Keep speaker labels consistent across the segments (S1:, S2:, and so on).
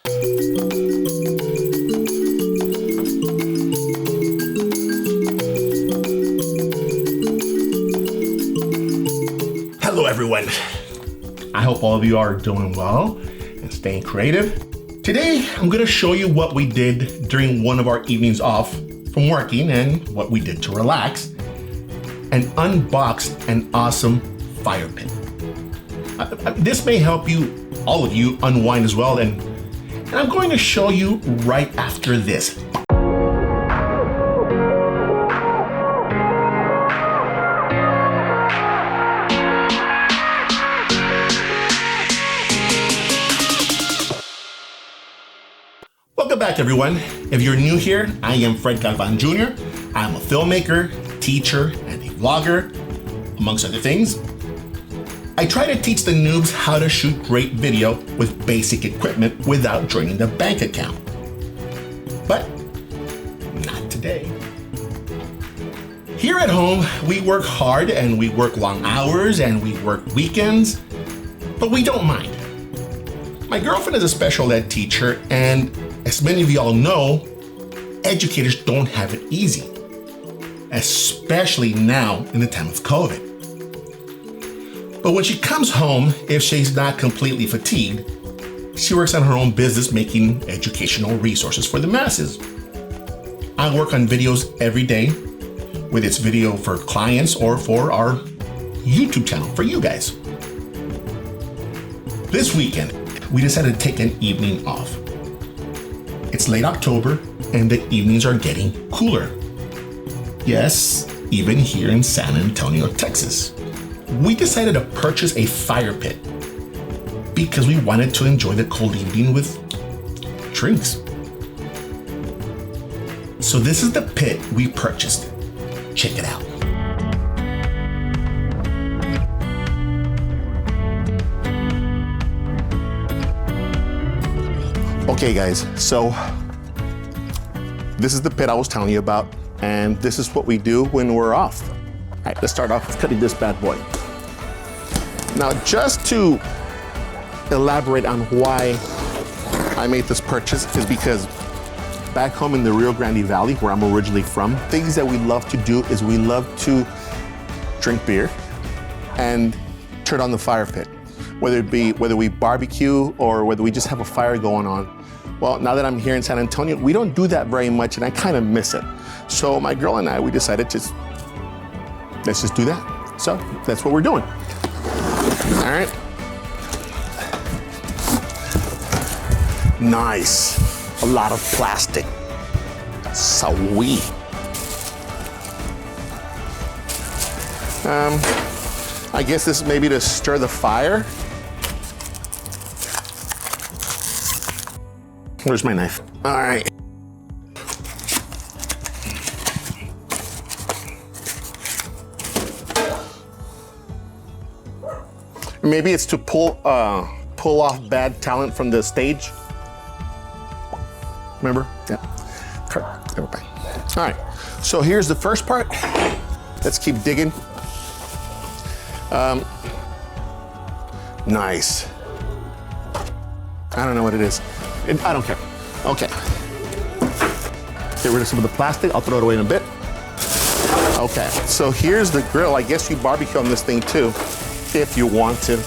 S1: Hello everyone. I hope all of you are doing well and staying creative. Today, I'm gonna show you what we did during one of our evenings off from working and what we did to relax and unbox an awesome fire pit. This may help you, all of you, unwind as well, and I'm going to show you right after this. Welcome back, everyone. If you're new here, I am Fred Galvan Jr. I'm a filmmaker, teacher, and a vlogger, amongst other things. I try to teach the noobs how to shoot great video with basic equipment without draining the bank account. But not today. Here at home, we work hard and we work long hours and we work weekends, but we don't mind. My girlfriend is a special ed teacher, and as many of y'all know, educators don't have it easy, especially now in the time of COVID. But when she comes home, if she's not completely fatigued, she works on her own business making educational resources for the masses. I work on videos every day, whether it's video for clients or for our YouTube channel for you guys. This weekend, we decided to take an evening off. It's late October and the evenings are getting cooler. Yes, even here in San Antonio, Texas. We decided to purchase a fire pit because we wanted to enjoy the cold evening with drinks. So this is the pit we purchased. Check it out. Okay guys, so this is the pit I was telling you about, and this is what we do when we're off. All right, let's start off with cutting this bad boy. Now, just to elaborate on why I made this purchase is because back home in the Rio Grande Valley, where I'm originally from, things that we love to do is we love to drink beer and turn on the fire pit. Whether we barbecue or whether we just have a fire going on. Well, now that I'm here in San Antonio, we don't do that very much and I kind of miss it. So my girl and I, we decided to, let's just do that. So that's what we're doing. All right. Nice. A lot of plastic. Sweet. I guess this is maybe to stir the fire. Where's my knife? All right. Maybe it's to pull off bad talent from the stage. Remember? Yeah. All right. So here's the first part. Let's keep digging. Nice. I don't know what it is. I don't care. Okay. Get rid of some of the plastic. I'll throw it away in a bit. Okay, so here's the grill. I guess you barbecue on this thing too, if you want to.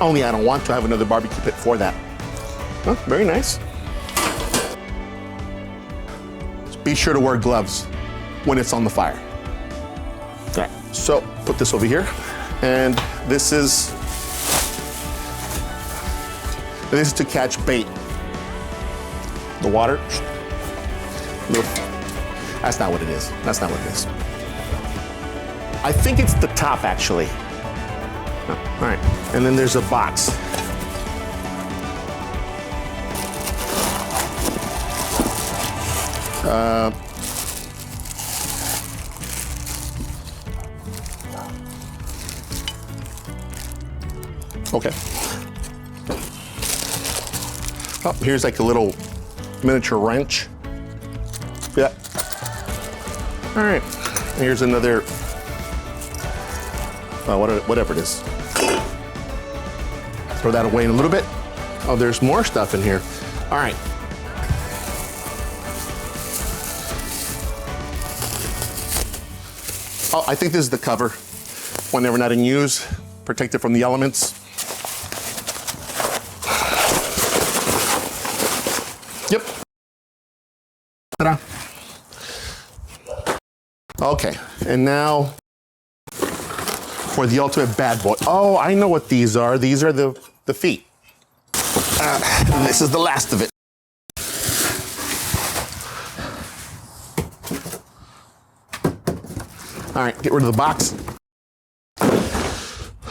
S1: Only I don't want to have another barbecue pit for that. Oh, very nice. Be sure to wear gloves when it's on the fire. All right, so put this over here. And this is to catch bait. The water. That's not what it is. That's not what it is. I think it's the top, actually. Oh, all right, and then there's a box. Okay. Oh, here's like a little miniature wrench. Yeah. All right. Here's another, whatever it is. Throw that away in a little bit. Oh, there's more stuff in here. All right. Oh, I think this is the cover. When they were not in use, protected from the elements. Yep. Ta-da. Okay, and now for the ultimate bad boy. Oh, I know what these are. These are the feet. This is the last of it. All right, get rid of the box.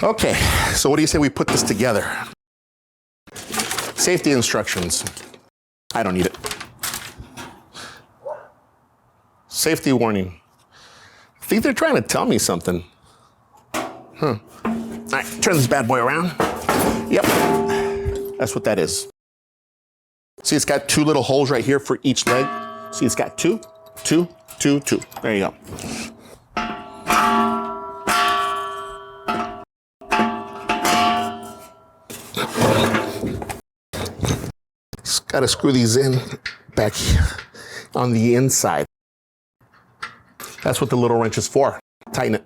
S1: Okay, so what do you say we put this together? Safety instructions. I don't need it. Safety warning. I think they're trying to tell me something. Huh. All right, turn this bad boy around. Yep, that's what that is. See, it's got two little holes right here for each leg. See, it's got two. There you go. Just gotta screw these in back here on the inside. That's what the little wrench is for. Tighten it.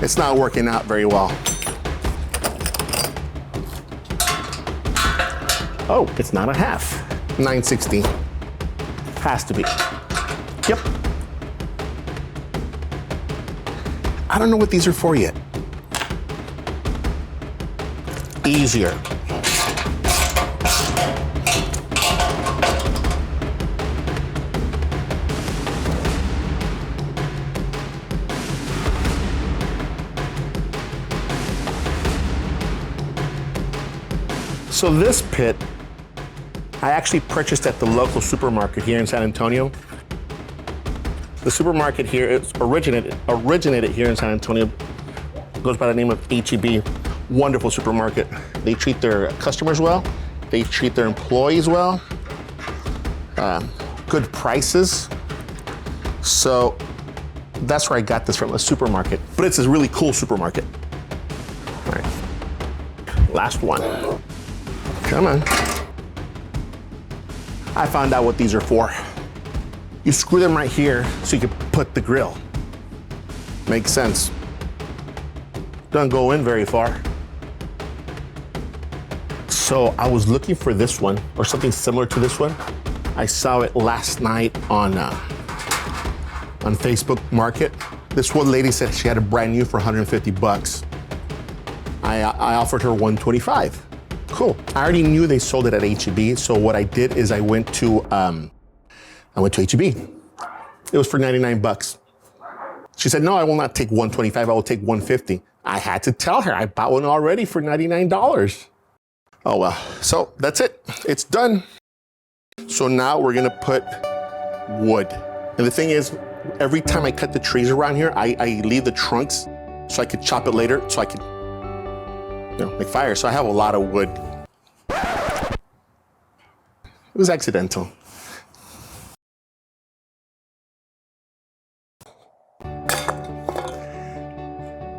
S1: It's not working out very well. Oh, it's not a half. 9/16. Has to be. Yep. I don't know what these are for yet. Easier. So this pit, I actually purchased at the local supermarket here in San Antonio. The supermarket here, it's originated here in San Antonio. Goes by the name of H-E-B. Wonderful supermarket. They treat their customers well. They treat their employees well. Good prices. So that's where I got this from, a supermarket. But it's a really cool supermarket. All right, last one. Come on. I found out what these are for. You screw them right here so you can put the grill. Makes sense. Doesn't go in very far. So I was looking for this one or something similar to this one. I saw it last night on Facebook Market. This one lady said she had a brand new for 150 bucks. I offered her 125. Cool. I already knew they sold it at H-E-B, so what I did is I went to H-E-B. It was for 99 bucks. She said, no, I will not take 125, I will take 150. I had to tell her I bought one already for $99. Oh well, so that's it, it's done. So now we're gonna put wood. And the thing is, every time I cut the trees around here, I leave the trunks so I could chop it later, so I could make fire. So I have a lot of wood. It was accidental.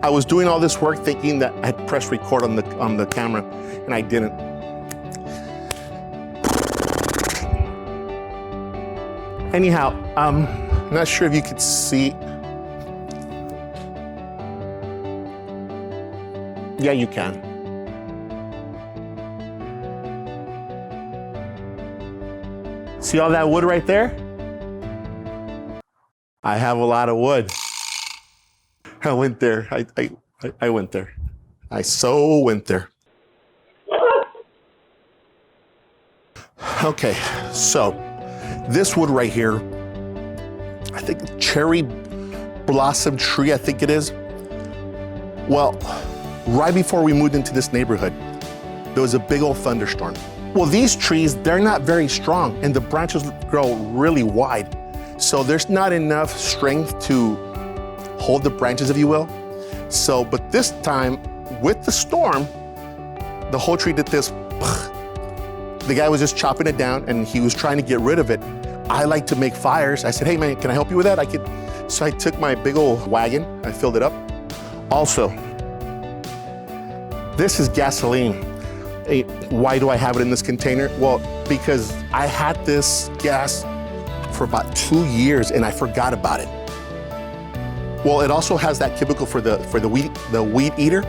S1: I was doing all this work thinking that I had pressed record on the camera, and I didn't. Anyhow, I'm not sure if you could see. Yeah, you can. See all that wood right there? I have a lot of wood. I went there. I went there. I so went there. Okay, so this wood right here, I think cherry blossom tree, I think it is. Well, right before we moved into this neighborhood, there was a big old thunderstorm. Well, these trees, they're not very strong and the branches grow really wide. So there's not enough strength to hold the branches, if you will. So, but this time with the storm, the whole tree did this. The guy was just chopping it down and he was trying to get rid of it. I like to make fires. I said, hey man, can I help you with that? So I took my big old wagon, I filled it up. Also, this is gasoline. Hey, why do I have it in this container? Well, because I had this gas for about 2 years and I forgot about it. Well, it also has that cubicle for the weed eater.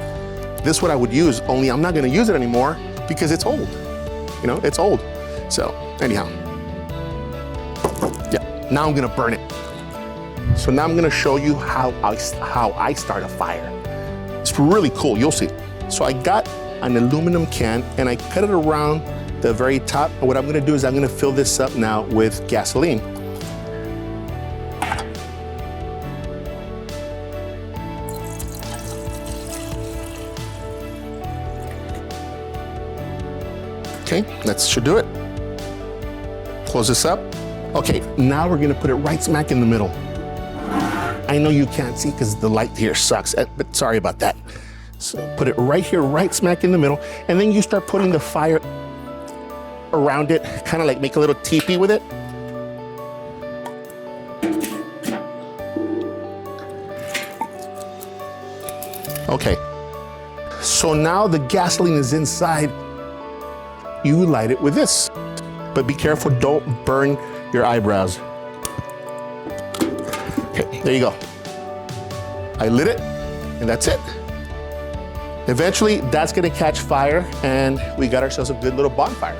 S1: This is what I would use, only I'm not gonna use it anymore because it's old. You know, it's old. So anyhow, yeah, now I'm gonna burn it. So now I'm gonna show you how I start a fire. It's really cool, you'll see. So I got an aluminum can and I cut it around the very top. And what I'm gonna do is I'm gonna fill this up now with gasoline. Okay, that should do it. Close this up. Okay, now we're gonna put it right smack in the middle. I know you can't see because the light here sucks, but sorry about that. So put it right here, right smack in the middle, and then you start putting the fire around it, kind of like make a little teepee with it. Okay, so now the gasoline is inside. You light it with this, but be careful, don't burn your eyebrows. Okay, there you go. I lit it, and that's it. Eventually, that's gonna catch fire, and we got ourselves a good little bonfire.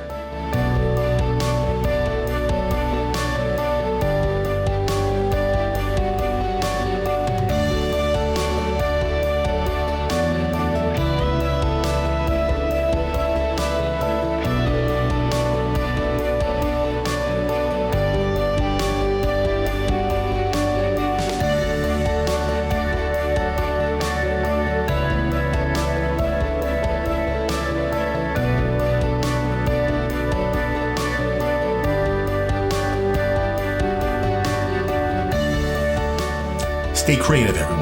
S2: Stay creative, everyone.